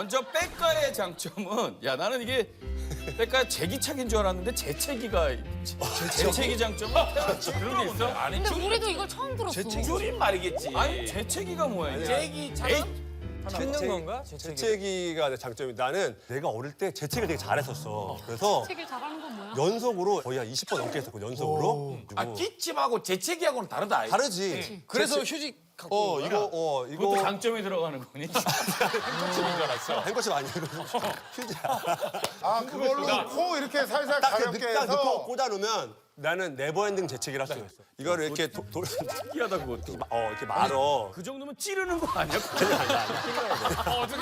먼저 백가의 장점은 야 나는 이게 백가 제기차기인 줄 알았는데 재채기가 재채기 장점은 그런 게 있어? 아니 근데 우리도 이걸 처음 들었어. 줄임말이겠지. 아니 재채기가 뭐야? 이게? 제기 찾는 건가? 재채기가 장점이 나는 내가 어릴 때 재채기를 되게 잘했었어. 그래서 책을 잘하는 건 뭐야? 연속으로 거의 한 20번 넘게 했었거든, 연속으로. 아 기침하고 재채기하고는 다르다. 다르지. 그래서 휴직 갖고 이거 그것도 장점이 들어가는 거니? 꽂힌 줄 알았어. 행거칩 아니고 휴지야. 아 그걸로 코 이렇게 살살 가볍게 딱 넣고 해서 꽂아놓으면 나는 네버엔딩 재채기를 할 수가 있어. 이거를 이렇게 특이하다 그것도. 이렇게 말어. 그 정도면 찌르는 거 아니야? 어떻게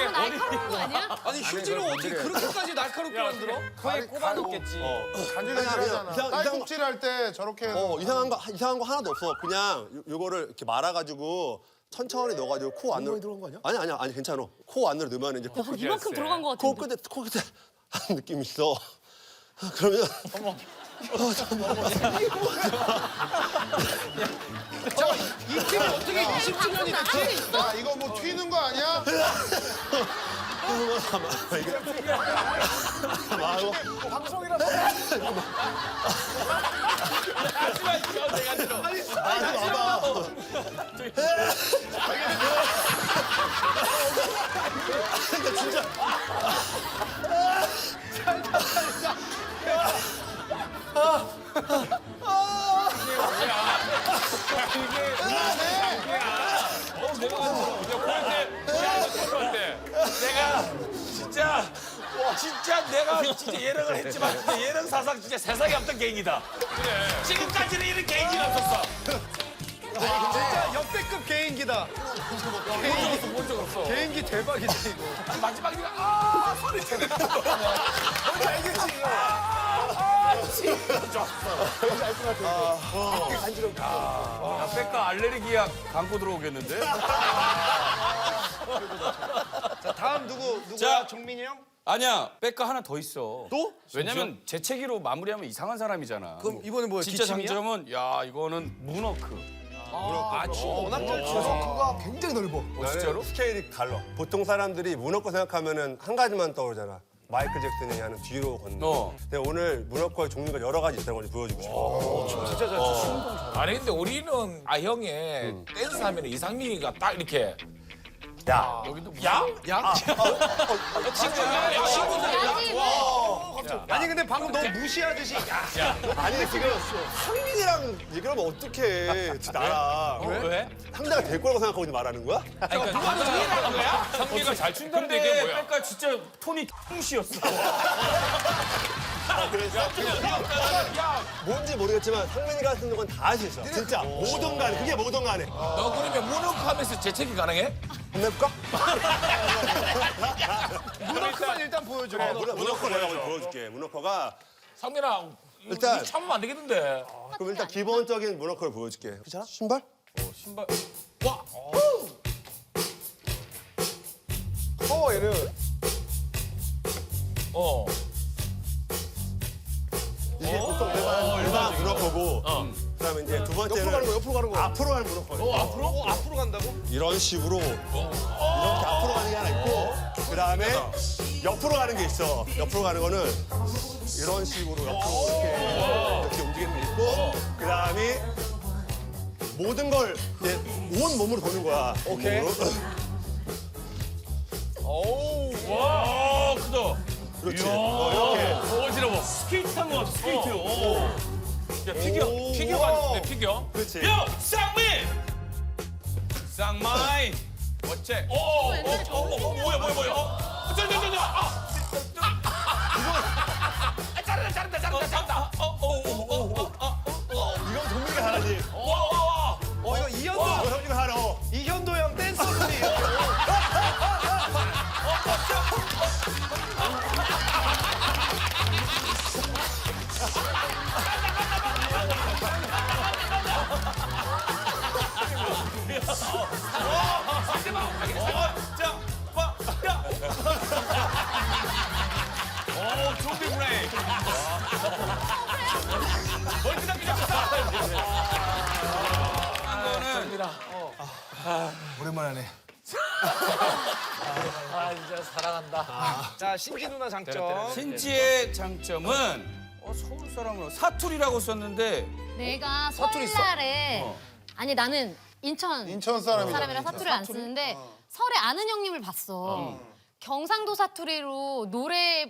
너무 날카로운 거 아니야? 아니 휴지를 어떻게 그렇게까지 날카롭게 만들어? 코에 꼽아놓겠지. 간질간질하잖아. 그냥 딸꾹질 할 때 저렇게 해서 이상한 거 하나도 없어. 그냥 요거를 이렇게 말아가지고 천천히 넣어가지고 코 안으로 들어간 거 아니야? 아니 괜찮아. 코 안으로 넣으면 이제 이만큼 들어간 거 코 같은데. 끝에 하는 느낌이 있어. 그러면 이 팀이 어떻게 20주년이 됐지? 야 이거 뭐 튀는 거 아니야? 말고 내가 진짜 예능을 했지만 진짜 예능 사상 진짜 세상에 없던 개인이다. 그래. 지금까지는 이런 개인이 없었어. 진짜 역대급 개인기다. 본적 없어. 개인기 대박이다 이거. 마지막에 아 소리 쳐. 뭔지 알겠지 이거. 야 백가 알레르기약 감고 들어오겠는데? 자 다음 누구야? 자. 종민이 형? 아니야 백가 하나 더 있어. 또? 왜냐면 재채기로 마무리하면 이상한 사람이잖아. 그럼 이번에 뭐야? 진짜 기침이야? 장점은 야 이거는 문워크. 춤 워낙 잘 춰서 굉장히 넓어. 진짜로? 스케일이 달라. 보통 사람들이 문어코 생각하면은 한 가지만 떠오르잖아. 마이클 잭슨이 하는 뒤로 걷는 거. 근데 오늘 문어코의 종류가 여러 가지 있다는 걸 보여주고 싶어. 진짜 잘 춰. 아니 근데 우리는 아형의 댄스 하면 이상민이가 딱 이렇게 야, 여기도 무슨 야? 야? 친구들 아니 근데 방금 너무 무시하듯이 야. 아니 지금 상민이랑 얘기하면 어떡해. 나랑. 왜? 상대가 될 거라고 생각하고 지금 말하는 거야? 상민이가 잘 춘다는 근데 얘기야 뭐야? 백가 진짜 톤이 씨였어. 뭔지 모르겠지만 상민이가 쓰는 건 다 할 수 있어. 진짜 뭐든 간에 그게 뭐든 간에. 너 그러면 문어크하면서 재채기 가능해? 한번 해볼까? 문어크만 일단 보여줘. 문어커 내가 먼저 보여줄게. 문어커가 상민아 일단- 일단 참으면 안 되겠는데. 그럼 일단 기본적인 문어커를 보여줄게. 괜찮아? 신발? 신발. 와. 얘는 어. 이게 보통 일반 문어커고 그다음에 이제 두 번째는 옆으로 가는 거. 앞으로 가는 문어커. 앞으로 간다고? 이런 식으로 이렇게 앞으로 가는 게 하나 있고 그다음에 옆으로 가는 게 있어. 옆으로 가는 거는 이런 식으로 옆으로 이렇게 움직이는 게 있고 그다음에 모든 걸 이제 온 몸으로 도는 거야. 오케이. 와 크다. 그렇지. 이렇게. 어지러워. 스케이트 탄 거 같아 스케이트. 오. 야 피겨 같은데 피겨. 그렇지. 야 쌍민. 쌍마이. 어째? 뭐야. 잘한다. 이건 동민이가 잘하지. 이거 이현도 형이가 하러. 이현도 형 댄서분이. 좀비 브레이크. 오랜만에 하네. 아 진짜 사랑한다. 자 신지 누나 장점. 신지의 장점은 서울 사람으로 사투리라고 썼는데 내가 사투리 있어? 설날에 아니 나는 인천 사람이잖아. 사람이라 사투리를 안 쓰는데 설에 아는 형님을 봤어. 경상도 사투리로 노래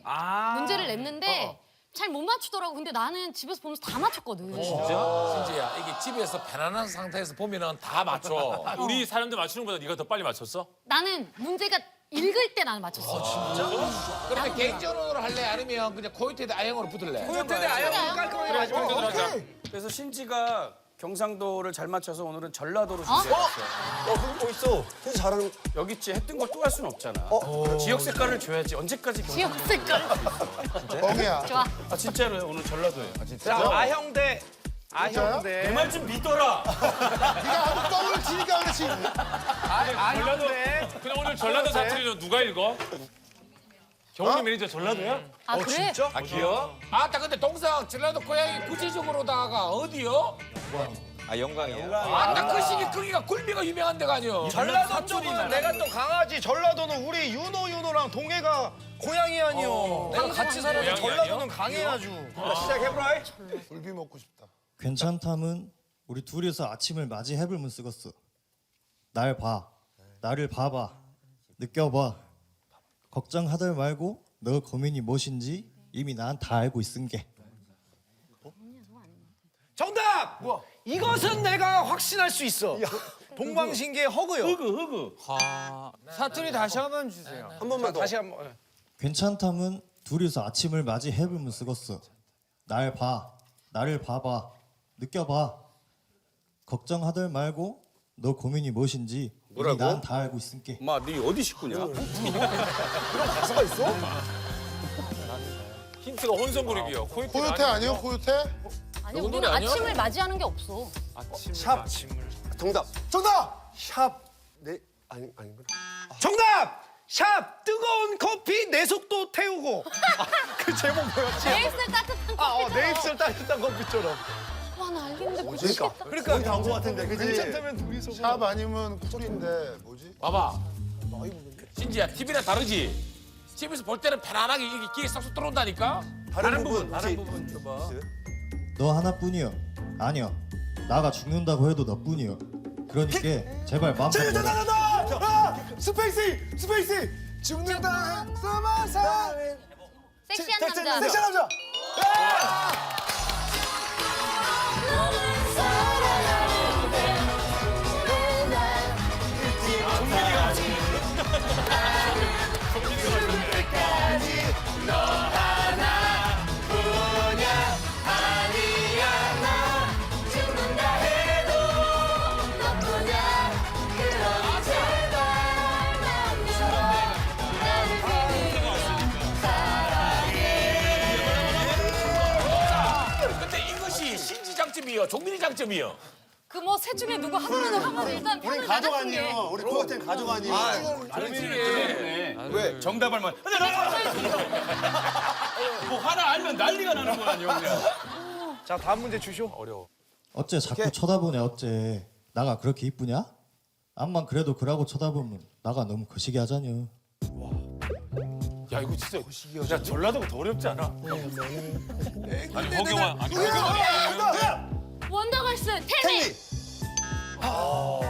문제를 냈는데 잘 못 맞추더라고. 근데 나는 집에서 보면서 다 맞췄거든. 신지야 이게 집에서 편안한 상태에서 보면은 다 맞춰. 우리 사람들 맞추는 것보다 네가 더 빨리 맞췄어? 나는 문제가 읽을 때 나는 맞췄어. 그러면 개인전으로 할래 아니면 그냥 코요테드 아영으로 붙을래? 코요태 대 아영 깔끔하게 맞죠. 그래서 신지가 경상도를 잘 맞춰서 오늘은 전라도로 주제했어. 멋있어. 진짜 잘하는. 여기 있지 했던 걸 또 할 수는 없잖아. 지역 색깔을 줘야지. 언제까지 지역 색깔. 뻥이야. 좋아. 아 진짜로요. 오늘 전라도예요. 자 아형 대 아형 내 대 말 좀 믿어라. 네가 아무 뻥을 치니까 그렇지. 아형 대. 그냥 오늘 전라도 사투리는 누가 읽어? 경훈이 매니저 전라도야? 아 그래? 아 귀여워? 아따 근데 동상 전라도 고향이 구체적으로다가 어디요? 아 영광이요. 아따 그 시기 거기가 굴비가 유명한 데가 아니요. 전라도 쪽은 내가 또 강하지. 전라도는 우리 윤호랑 동해가 고향이 아니요. 내가 같이 살아서 고향이 전라도는 강해야죠. 시작해보라. 굴비 먹고 싶다. 괜찮담은 우리 둘이서 아침을 맞이해불면 쓰겄어. 날 봐, 나를 봐봐, 느껴봐. 걱정하들 말고 너 고민이 무엇인지 이미 난 다 알고 있은게. 정답! 이것은 내가 확신할 수 있어. 동방신기의 허그요. 흐그. 사투리 다시 한번 주세요. 한 번만 더. 다시 한번. 괜찮담은 둘이서 아침을 맞이해불면 쓰겄어. 날 봐, 나를 봐봐, 느껴봐. 걱정하들 말고 너 고민이 무엇인지 이미 난 다 알고 있은게. 엄마, 네 어디 식구냐? 가사가 있어? 힌트가 혼성그룹이요. 코요태 아니요? 코요태? 아니 우리는 아침을 맞이하는 게 없어. 샵. 정답. 정답. 샵. 네 아니구나. 정답! 샵! 뜨거운 커피 내 속도 태우고. 그 제목 뭐였지? 내 입술 따뜻한 커피. 내 입술 따뜻한 커피처럼. 와나 알겠는데 그러니까. 모르겠다. 거의 다온 것 같은데, 그지? 괜찮다면 둘이서. 샵 아니면 꿀인데 뭐지? 봐봐. 신지야 TV랑 다르지? 집에서 볼 때는 편안하게 이게 귀에 쏙쏙 들어온다니까? 다른 부분. 다른 부분 줘봐. 너 하나뿐이여. 아니여. 나가 죽는다고 해도 너뿐이여. 그러니까 제발 마음 먹어라. 스페이스. 죽는다. 스마사. 섹시한 남자. 남자. 근데 이것이 신지 장점이요, 종민이 장점이요. 그 뭐 셋 중에 누구 하나는 하고 일단 우린 편을 가족 나갔은 게. 아니에요. 우리 코어텐 가족 아니에요. 왜? 정답을 말. 근데 뭐 하나 알면 난리가 나는 거 아니야, 그냥. 자 다음 문제 주쇼. 어려워. 어째 자꾸 쳐다보냐 어째. 나가 그렇게 이쁘냐? 암만 그래도 그라고 쳐다보면 나가 너무 거시기 하자녀. 야 이거 진짜 야 전라도가 더 어렵지 않아? 아니 허경아 아니 원더걸스 테니.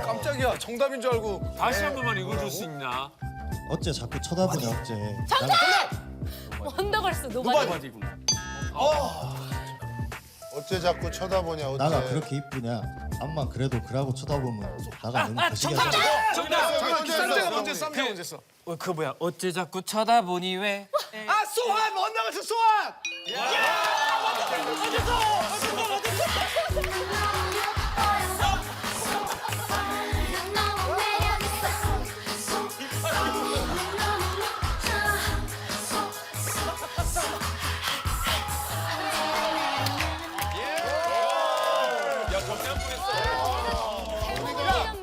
깜짝이야. 정답인 줄 알고. 다시 한 번만 읽어줄 수 있나? 어째 자꾸 쳐다보냐 어째. 원더걸스 노바디. 바디구나. 어째 자꾸 쳐다보냐 어째. 나가 그렇게 이쁘냐? 암만 그래도 그라고 쳐다보면 나가 너무 거시기 하자녀. 쌈재가 먼저 쌈재가 먼저 써. 그 뭐야 어째 자꾸 쳐다보니 왜? 아 소환 원나가서 소환.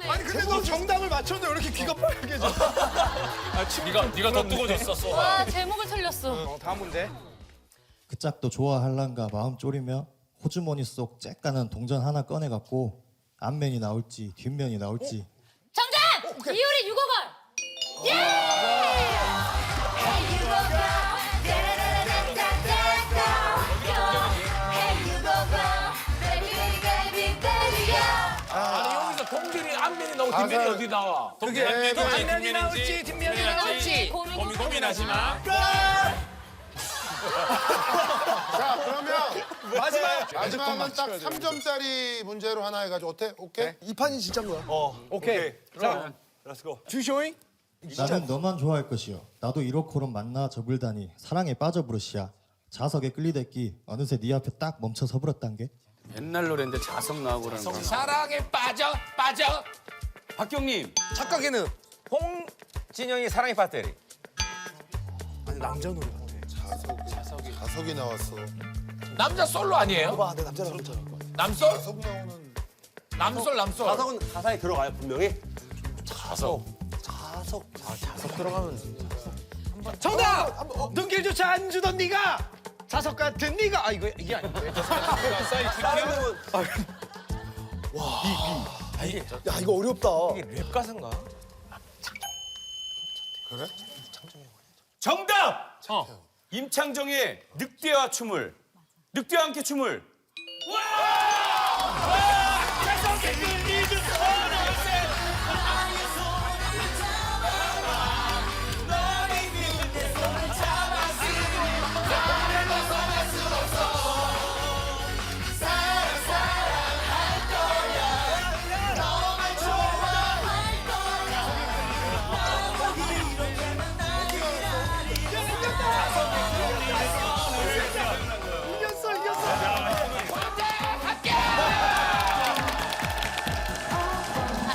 아니 근데 너 정답을 맞췄는데 왜 이렇게 귀가 빨개져? 네가 더 뜨거워졌어. 와 제목을 틀렸어. 다음 문제. 그 짝도 좋아할란가 마음 졸이며 호주머니 속 쬐까는 동전 하나 꺼내갖고 앞면이 나올지 뒷면이 나올지 정답! 이효리 6억 원. 예! 뒷면이 어디 나와? 그게 뒷면이 나올지 뒷면이 나올지 고민하지 마. 자, 그러면 마지막 마지막은 딱 3점짜리 문제로 하나 해가지고 어때? 오케이? 이 판이 진짜인 거야. 오케이. 자, 렛츠고. 주쇼잉. 나는 너만 좋아할 것이요. 나도 이렇고런 만나 접을다니 사랑에 빠져부르시야. 자석에 끌리댔기 어느새 네 앞에 딱 멈춰 서버렸단 게. 옛날 노래인데 자석 나오고 그러는 거. 사랑에 빠져. 박경님. 착각에는 홍진영이 사랑의 배터리. 아니 남자 노래. 자석이 나왔어. 남자 솔로 아니에요? 봐, 내 남자라고 했잖아. 남솔? 자석 나오는. 남솔. 자석은 가사에 들어가요 분명히. 정답! 눈길조차 안 주던 네가 자석 같은 네가 이게 아닌데. 야 이거 어렵다. 랩 가사인가? 그래? 정답! 임창정의 늑대와 춤을. 늑대와 함께 춤을.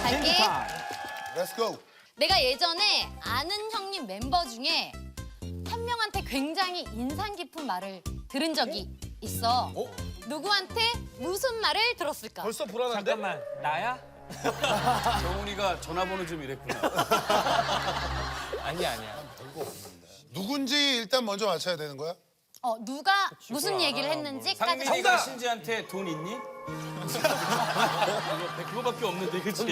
갈게. 렛츠고. 내가 예전에 아는 형님 멤버 중에 한 명한테 굉장히 인상 깊은 말을 들은 적이 있어. 누구한테 무슨 말을 들었을까? 벌써 불안한데? 잠깐만, 나야? 정훈이가 전화번호 좀 이랬구나. 아니야. 누군지 일단 먼저 맞춰야 되는 거야? 누가 무슨 얘기를 했는지까지. 상민이가 신지한테 돈 있니? 그거밖에 없는데, 그치?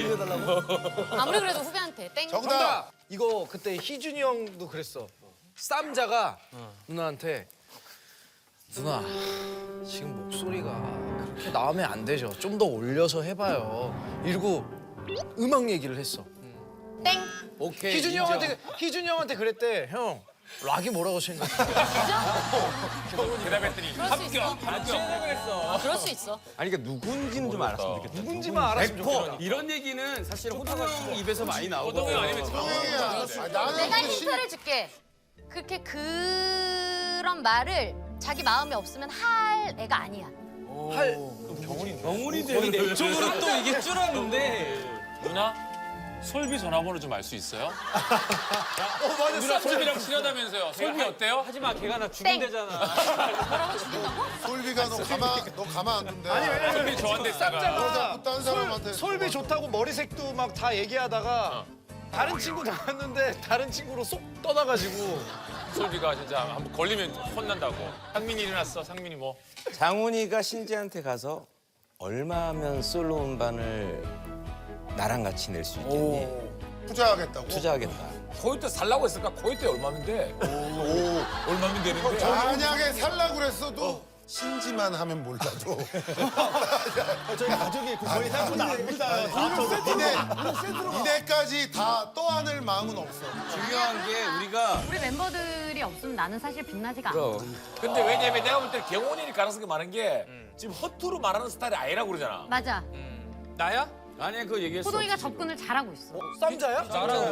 아무리 그래도 후배한테 땡. 정답. 이거 그때 희준이 형도 그랬어. 쌈자가 누나한테 누나 지금 목소리가 그렇게 나오면 안 되죠. 좀 더 올려서 해봐요. 이러고 음악 얘기를 했어. 땡. 오케이. 희준이 인정. 형한테 그랬대. 형 락이 뭐라고 생각해? 대답했더니 합격. 그럴 수 있어. 아니 그러니까 누군지는 좀 알았으면 좋겠다. 누군지만 알았으면 좋겠어. 이런 얘기는 사실 호동 형 입에서 많이 나오고. 호동이 아니면 형이야. 나는 내가 근데 힌트를 줄게. 그렇게 그런 말을 자기 마음에 없으면 할 애가 아니야. 정훈이 되는 내 쪽으로 또 이게 줄었는데. 누나 솔비 전화번호 좀 알 수 있어요? 맞아. 누나 솔비랑 친하다면서요? 솔비 어때요? 하지마, 걔가 나 땡. 죽인대잖아. 뭐라고 죽인다고? 솔비가 너 가만 안 둔대. 아니 왜냐면 솔비 저한테 너 싸가. 자꾸 딴 사람한테. 솔비 좋다고 머리색도 막 다 얘기하다가 다른 친구 나왔는데 다른 친구로 쏙 떠나가지고 솔비가 진짜 한번 걸리면 혼난다고. 상민이 일어났어. 상민이 뭐? 장훈이가 신지한테 가서 얼마면 솔로 음반을 나랑 같이 낼 수 있겠니? 투자하겠다고? 투자하겠다. 코요태 살라고 했을까? 코요태 얼마면 돼? 얼마면 되는데? 만약에 살라고 그랬어도 신지만 하면 몰라도. 저희 가족이 거의 생각보다 안 믿어요. 이대까지 다 떠안을 마음은 없어. 중요한 게 우리가 우리 멤버들이 없으면 나는 사실 빛나지가 않아. 근데 왜냐면 내가 볼 때 경훈이 가능성이 많은 게 지금 허투루 말하는 스타일이 아니라고 그러잖아. 맞아. 나야? 아니야 그거 얘기했어. 호동이가 접근을 잘하고 있어. 쌈자야? 경훈이야.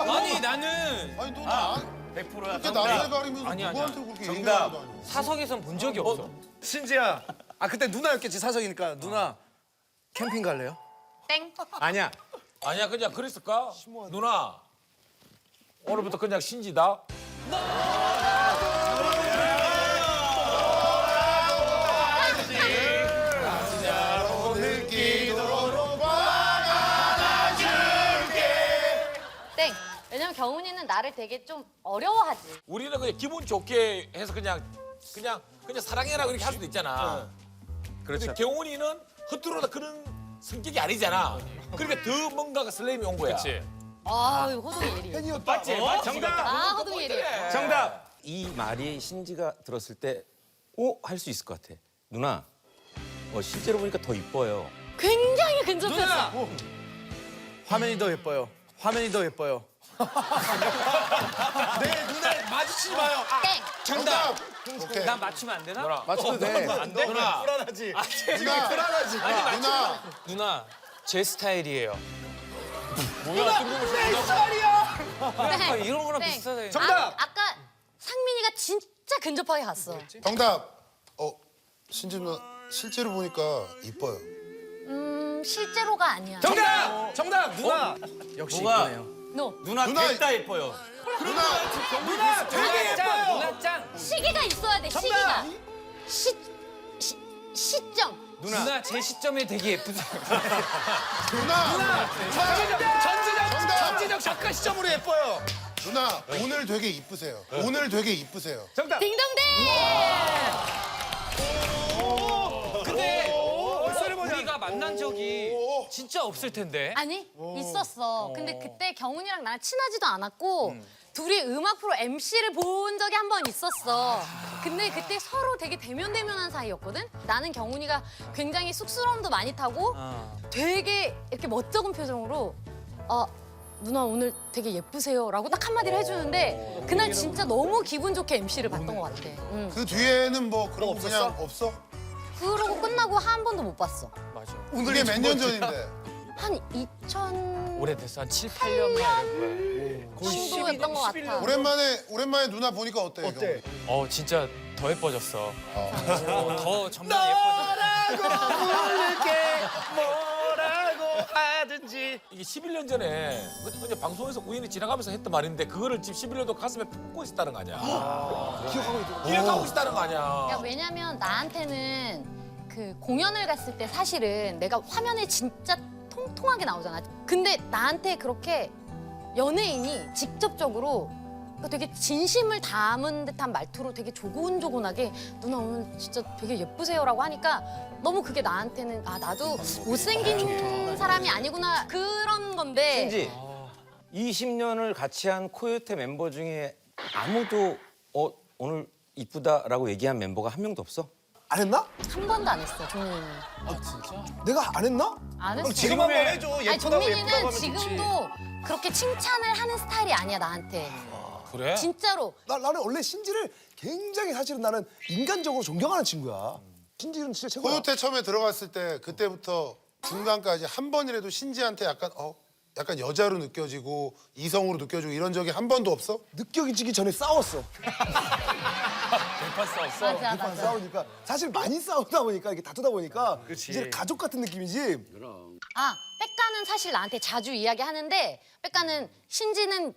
아니 나는 아니 너 100%야. 그렇게 나를 가리면서 누구한테 그렇게 얘기하는 거 사석에선 본 적이 없어. 신지야. 그때 누나였겠지 사석이니까. 누나 캠핑 갈래요? 땡. 아니야. 아니야 그냥 그랬을까? 누나 오늘부터 그냥 신지다. 땡. 왜냐면 경훈이는 나를 되게 좀 어려워하지. 우리는 그냥 기분 좋게 해서 그냥 사랑해라 그렇게 할 수도 있잖아. 그런데 경훈이는 허투루다 그런 성격이 아니잖아. 그러니까 더 뭔가가 설렘이 온 거야. 그렇지. 아, 호동이 예리. 맞지? 정답. 호동이 예리. 정답! 이 말이 신지가 들었을 때 할 수 있을 것 같아. 누나, 실제로 보니까 더 이뻐요. 굉장히 근접했어. 화면이 더 예뻐요. 화면이 더 예뻐요. 내 눈에 마주치지 마요. 땡. 정답. 오케이. 난 맞추면 안 되나? 맞춰도 돼. 누나 불안하지. 누나. 누나. 누나 제 스타일이에요. 뭐야 뜬금없이 땡. 이런 거랑 땡. 비슷하네. 정답! 아까 상민이가 진짜 근접하게 갔어. 정답. 신지 누나 실제로 보니까 이뻐요. 실제로가 아니야. 정답! 정답! 누나! 역시 뭐가? 이쁘네요. 너 누나 누나. 됐다 예뻐요. 누나. 누나 되게 예뻐요! 누나 짱! 시기가 있어야 돼. 시기가. 시점. 누나 제 시점에 되게 예쁘세요. 누나. 전지적 작가 시점으로 예뻐요. 누나 오늘 되게 이쁘세요. 오늘 되게 이쁘세요. 정답! 딩동댕. 근데 우리가 만난 적이 진짜 없을 텐데. 아니 있었어. 근데 그때 경훈이랑 나랑 친하지도 않았고 둘이 음악 프로 MC를 본 적이 한 번 있었어. 근데 그때 서로 되게 대면대면한 사이였거든. 나는 경훈이가 굉장히 쑥스러움도 많이 타고 되게 이렇게 멋쩍은 표정으로 누나 오늘 되게 예쁘세요라고 딱 한마디를 해주는데 그날 진짜 너무 기분 좋게 MC를 봤던 것 같아. 그 뒤에는 뭐 그런 거 그냥 없어? 그러고 끝나고 한 번도 못 봤어. 맞아. 그게 몇 년 전인데. 한 2000... 오래됐어. 한 7, 8년 만일 거야. 정도였던 것 같아. 오랜만에 누나 보니까 어때? 어때? 진짜 더 예뻐졌어. 더 점점 예뻐졌어. 뭐라고 하든지. 이게 11년 전에 그냥 방송에서 우연히 지나가면서 했던 말인데 그거를 지금 11년도 가슴에 품고 있었다는 거 아니야. 기억하고 있었다는 거 아니야. 야, 왜냐면 나한테는 그 공연을 갔을 때 사실은 내가 화면에 진짜 통통하게 나오잖아. 근데 나한테 그렇게 연예인이 직접적으로 되게 진심을 담은 듯한 말투로 되게 조곤조곤하게 누나 오늘 진짜 되게 예쁘세요라고 하니까 너무 그게 나한테는 나도 못생긴 사람이 아니구나 그런 건데 신지 20년을 같이 한 코요테 멤버 중에 아무도 오늘 이쁘다라고 얘기한 멤버가 한 명도 없어? 안 했나? 한 번도 안 했어 종민이는. 내가 안 했나? 안 했어. 지금 한번 해줘. 아니 예쁘다고 종민이는 예쁘다고 하면 좋지. 지금도 그렇게 칭찬을 하는 스타일이 아니야 나한테. 그래? 진짜로. 나는 원래 신지를 굉장히 사실은 나는 인간적으로 존경하는 친구야. 신지는 진짜 최고야. 코요테 처음에 들어갔을 때 그때부터 중간까지 한 번이라도 신지한테 약간 여자로 느껴지고 이성으로 느껴지고 이런 적이 한 번도 없어? 느껴지기 전에 싸웠어. 대판 싸웠어. 맞아. 싸우니까 사실 많이 싸우다 보니까 이게 다투다 보니까 이제 가족 같은 느낌이지. 백가는 사실 나한테 자주 이야기하는데 백가는 신지는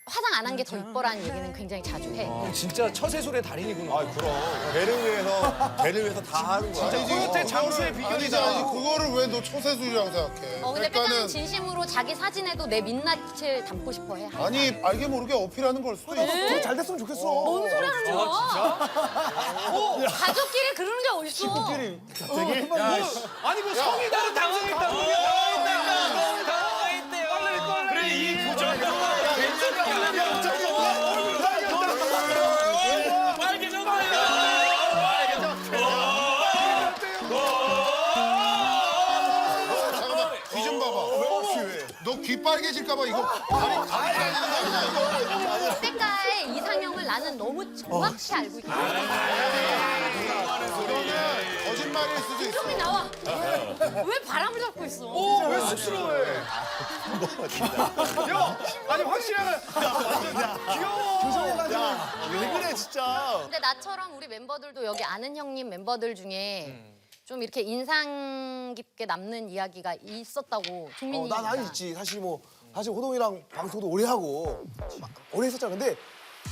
화장 안 한 게 더 이뻐라는 얘기는 굉장히 자주 해. 진짜 처세술의 달인이구나. 그럼 배를 위해서 다 하는 거야. 아니지. 코요테 장수의 아니지. 비결이잖아. 그거를 왜 너 초세술이라고 생각해? 근데 백가는 진심으로 자기 사진에도 내 민낯을 담고 싶어 해. 항상. 아니 알게 모르게 어필하는 걸 수도 있어. 더 잘 됐으면 좋겠어. 뭔 소리 하는 거야? 가족끼리 그러는 게 어딨어? 아니 뭐 성이 다른 당성했다고. 그래 이 부정도 잠깐만 귀 좀 봐봐. 너 귀 빨개질까봐 이거 다리 다니는 거 아니야 이거? 백가의 이상형을 나는 너무 정확히 알고 있어. 그거는 거짓말일 수도 있어. 형이 나와. 왜 바람을 잡고 있어? 왜 쑥스러워해? 야, 아니 확실하게 왜 그래 진짜. 근데 나처럼 우리 멤버들도 여기 아는 형님 멤버들 중에 좀 이렇게 인상 깊게 남는 이야기가 있었다고 종민이 난 아니 있지. 사실 호동이랑 방송도 오래 하고 오래 했었잖아. 근데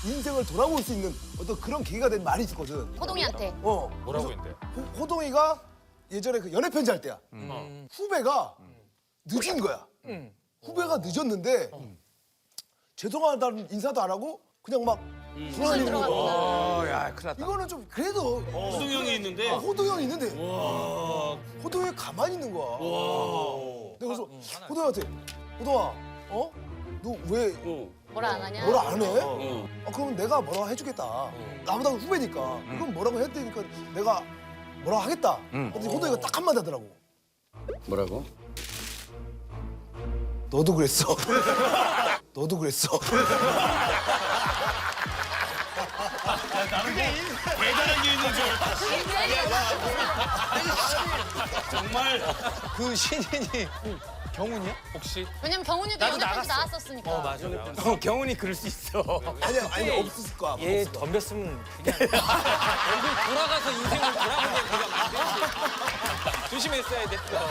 인생을 돌아볼 수 있는 어떤 그런 계기가 된 말이 있거든. 호동이한테. 뭐라고 했는데? 호동이가 예전에 그 연애 편지 할 때야. 후배가 늦은 거야. 후배가 늦었는데 죄송하다는 인사도 안 하고 그냥 막 돌아다니는 거야. 야, 큰일 났다. 이거는 좀 그래도 호동 형이 있는데. 호동 형이 있는데 호동이 가만히 있는 거야. 내가 그래서 호동이한테 호동아, 너 왜 뭐라 안 하냐? 뭐라 안 해? 그럼 내가 뭐라고 해주겠다. 나보다 후배니까. 그럼 뭐라고 해야 되니까 내가 뭐라고 하겠다. 근데 호동이가 딱 한마디 하더라고. 뭐라고? 너도 그랬어. 너도 그랬어. 대단한 게 있는 줄 정말 그 신인이 경훈이야? 혹시? 왜냐면 경훈이도 연애편지 나왔었으니까. 맞아. 경훈이 그럴 수 있어. 아니 없었을 거야. 얘 덤볐으면 그냥 얼굴 돌아가서 인생을 돌아보게 그냥 안 되지. 조심했어야 됐어.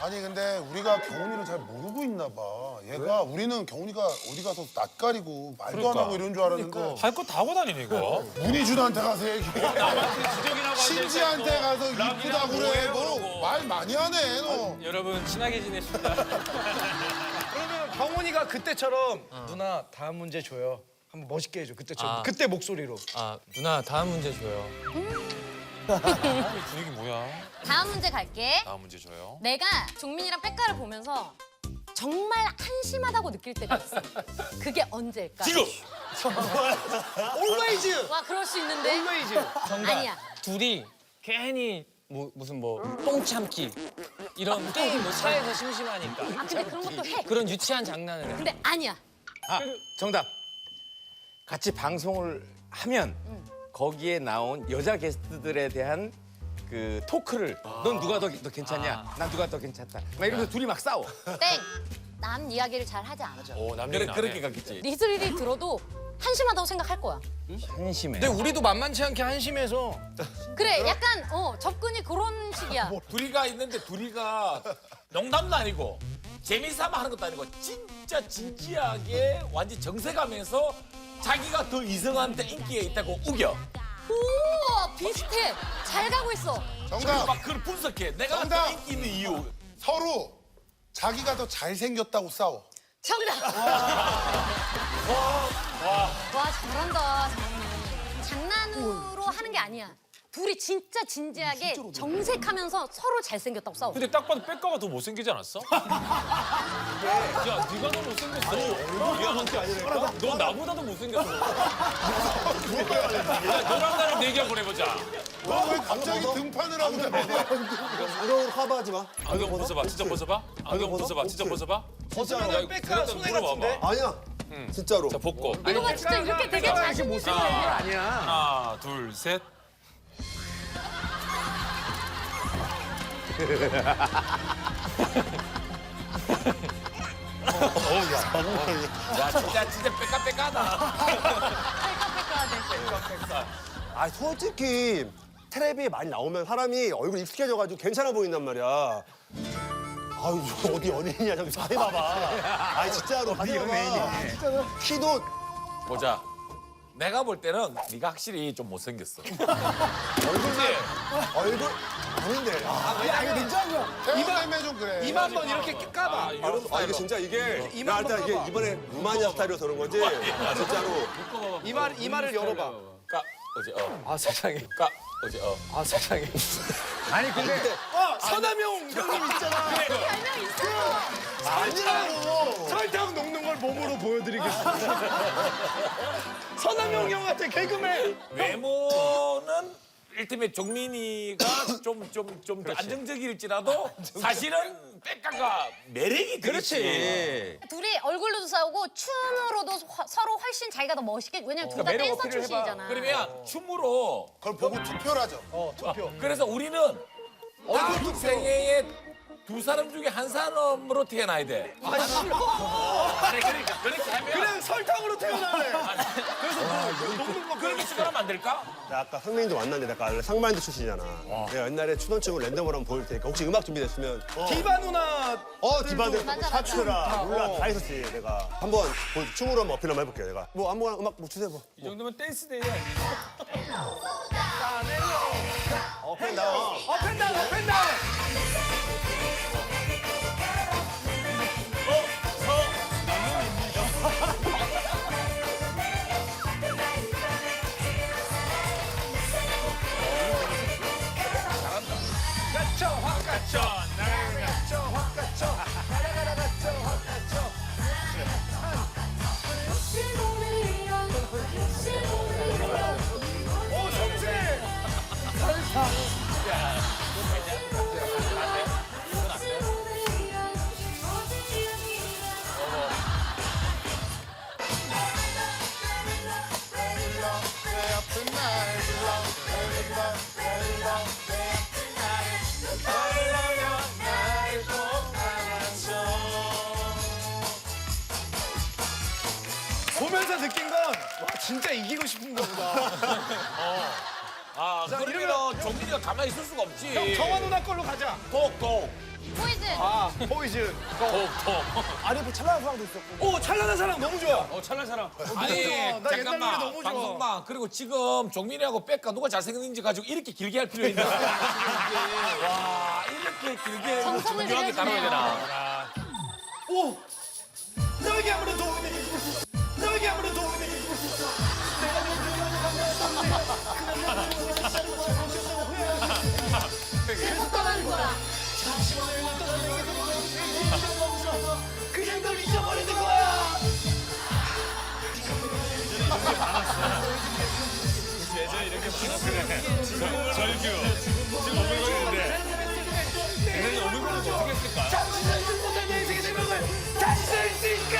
아니 근데 우리가 경훈이를 잘 모르고 있나 봐. 얘가 우리는 경훈이가 어디 가서 낯가리고 말도 안 하고 이런 줄 알았는데 할 거 다 하고 다니네 이거. 문희준한테 가서 얘기해. 지적이라고 신지한테 가서 이쁘다고 그래. 너 말 많이 하네 너. 여러분 친하게 지내십니다. 그러면 경훈이가 그때처럼 누나 다음 문제 줘요. 한번 멋있게 해줘. 그때처럼. 아. 그때 목소리로. 아 누나 다음 문제 줘요. 분위기 뭐야? 다음 문제 갈게. 다음 문제 줘요. 내가 종민이랑 백가를 보면서 정말 한심하다고 느낄 때가 있어. 그게 언제일까? 지금 Always. 와 그럴 수 있는데. Always. 정답. 아니야. 둘이 괜히 무슨 똥 참기 이런 게임 뭐 차에서 심심하니까 아 근데 그런 것도 해. 그런 유치한 장난을 해. 근데 아니야. 아, 정답. 같이 방송을 하면 거기에 나온 여자 게스트들에 대한 그 토크를 넌 누가 더 괜찮냐? 난 누가 더 괜찮다. 막 이러면서 둘이 막 싸워. 땡. 남 이야기를 잘 하지 않아. 오 남자는 그렇게 갔겠지. 리들이 들어도 한심하다고 생각할 거야. 한심해. 근데 우리도 만만치 않게 한심해서 그래 약간 접근이 그런 식이야. 둘이가 있는데 둘이가 농담도 아니고 재미삼아 하는 것도 아니고 진짜 진지하게 완전 정색하면서 자기가 더 이성한테 인기가 있다고 우겨. 오 비슷해. 잘 가고 있어. 정답. 막 그걸 분석해. 내가 정답. 더 인기 있는 이유. 서로 자기가 더 잘생겼다고 싸워. 정답. 와 잘한다 장모님. 장난으로 하는 게 아니야. 둘이 진짜 진지하게 정색하면서 서로 잘생겼다고 싸워. 근데 딱 봐도 백가가 더 못생기지 않았어? 야, 네가 더 못생겼어. 얼굴이 한게 아니라. 너 나보다도 못생겼어. 야, 너랑 나랑 얘기 한번 해보자. 너 왜 갑자기 등판을 하고 그래? 이런 화바하지 마. 안경 벗어봐, 진짜 벗어봐. 안경 벗어봐, 진짜 벗어봐. 벗으면 백가 손해 같은데? 아니야. 진짜로. 자, 벗고. 이거 봐 진짜 이렇게 되게 자신 있어. 하나, 둘, 셋. 야 진짜 빼까빼까하다. 아 솔직히 텔레비에 많이 나오면 사람이 얼굴 익숙해져가지고 괜찮아 보인단 말이야. 아유 어디 연예인이야 저기 다 해봐봐. 아 진짜로 어디 연예인이야. 진짜로 키도 보자. 내가 볼 때는 네가 확실히 좀 못생겼어. 얼굴 아닌데. 야 이거 냉장고야. 태연남매 좀 그래. 입 한번 이렇게 까봐. 아 이게 진짜 이게 나 일단 이게 이번에 루마니아 스타일이어서 그런 거지. 진짜로. 이마를 열어봐. 까 어제 아 세상에. 까 어제 아 세상에. 아니 근데 서남용 형님 있잖아. 아니라고. 설탕 녹는 걸 몸으로 보여드리겠습니다. 서남용 형한테 개그맨. 외모는 일테면 종민이가 좀 더 안정적일지라도 사실은 백가가 매력이 그렇지. 둘이 얼굴로도 싸우고 춤으로도 서로 훨씬 자기가 더 멋있게. 왜냐면 둘 다 매력 댄서 어필을 해봐. 출신이잖아. 그러면 춤으로 그걸 보고 투표를 하죠. 투표. 그래서 우리는 다음 생애에 두 사람 중에 한 사람으로 태어나야 돼. 아 싫어. 아니 그러니까 그렇게 하면 그냥 설탕으로 태어나래. 그렇게 시간하면 안 될까? 나 아까 상민이도 만났는데 내가 원래 상마인드 출신이잖아. 내가 옛날에 추던 춤을 랜덤으로 한번 보일 테니까 혹시 음악 준비됐으면 디바 누나. 디바들 맞아, 샤츠라 몰라 다 했었지 내가 한번 춤으로 한번 어필 한번 해볼게요 내가 뭐 아무거나 음악 뭐 주세요 뭐. 이 정도면 댄스데이야. 어펜다운 업앤다운. 오 섬세. 보면서 느낀 건 와, 진짜 이기고 싶은가 보다. 아, 그러면 종민이가 가만히 있을 수가 없지. 정화 누나 걸로 가자. 독. 포이즌. 아, 포이즌. 아니, 뭐 찰나는 사랑도 있었고. 오, 찰나는 사랑 너무 좋아. 찰나 사람. 아니, 좋아. 나 옛날 노래 잠깐만. 너무 좋아. 방송만. 그리고 지금 종민이하고 백가 누가 잘생겼는지 가지고 이렇게 길게 할 필요 있나? 와, 이렇게 길게 정성을 중요하게 다뤄야 들여주네요. 되나? 오! 너에게 아무런 도움이 되기 싶었어. 너에게 아무런 도움이 되기 싶었어. 내가 널 그냥 계속 떠나는 거야. 그냥 널 잊어버리는 거야. 절규. 지금 오글거리는데. 예전에 오글거리는 거 어떻게 했을까? 당신은 못할 내 인생의 생명을 다시 살 수 있게.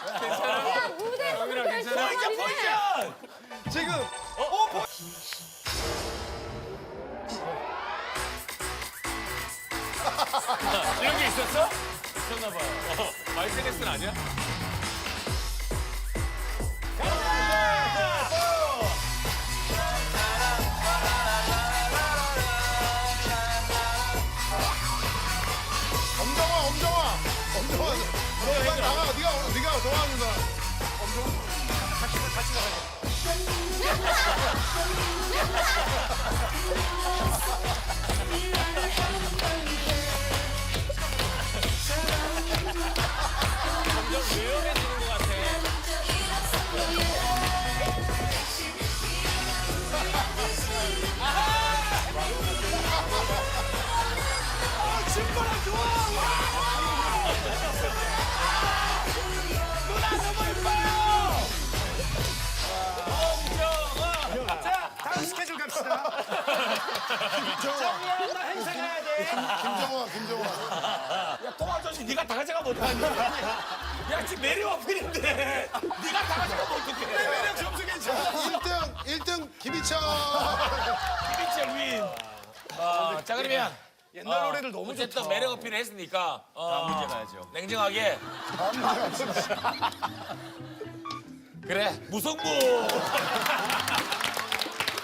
야, 무대에서 그렇게 열심히 하는데. 지금 이런 게 있었어? 있었나 봐요. 말세네스는 아니야? 엄정화. 너 빨리 나가. 네가 좋아하는 사람. 점점 유연해지는 것 같아. 다음 스케줄 갑시다. 정리하는 날 행사 가야 돼. 김정화. 야, 또 아저씨 네가 다 가져가면 어떡하니? 야, 지금 메리 어필인데 네가 다 가져가면 어떡해? 매력 점수 괜찮아. 1등 김희철. 김희철 윈. 자, 그러면 옛날 노래들 너무 어쨌든 좋다. 매력 어필을 했으니까 문제 가야죠. 냉정하게 그래 무승부